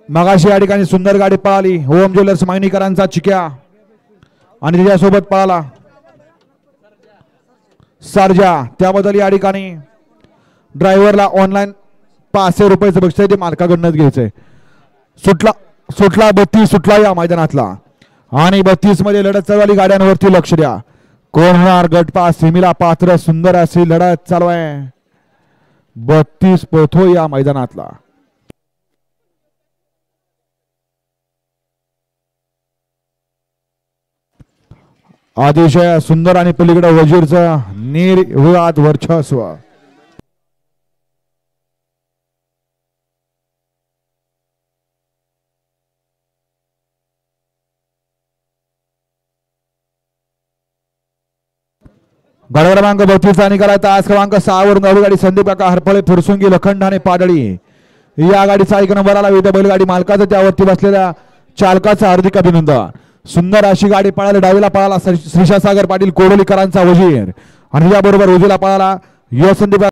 मगाशी या ठिकाणी सुंदर गाडी पळाली ओम ज्वेलर्स मायनीकरांचा चिक्या आणि त्याच्यासोबत पळाला सर्जा। त्याबद्दल या ठिकाणी ड्रायव्हरला ऑनलाईन 500 रुपयाचं बक्षीस ते मालकाकडूनच घ्यायचंय। सुटला 32 सुटला या मैदानातला आणि 32 मध्ये लढत चालू आहे। गाड्यांवरती लक्ष द्या कोण होणार गटपास सेमीला पात्र। सुंदर अशी लढत चालू आहे 32 पोथो या मैदानातला। अतिशय सुंदर आणि पलीकडे वजीरचं निर्विवाद वर्चस्व। गाडी क्रमांक 32 आणि करायचा आज क्रमांक 6 वरून गाडी संदीप काका हरपळे फुरसुंगी लखंडाने पाडळी या गाडीचा 1 नंबर आला। विविध बैलगाडी मालकाचं त्यावरती बसलेल्या चालकाचं हार्दिक अभिनंदन। सुंदर अशी गाडी पळाली डावीला पळाला श्रीशासागर पाटील कोडोलीकरांचा वजीर आणि याबरोबर उजवीला पळाला यो संदीप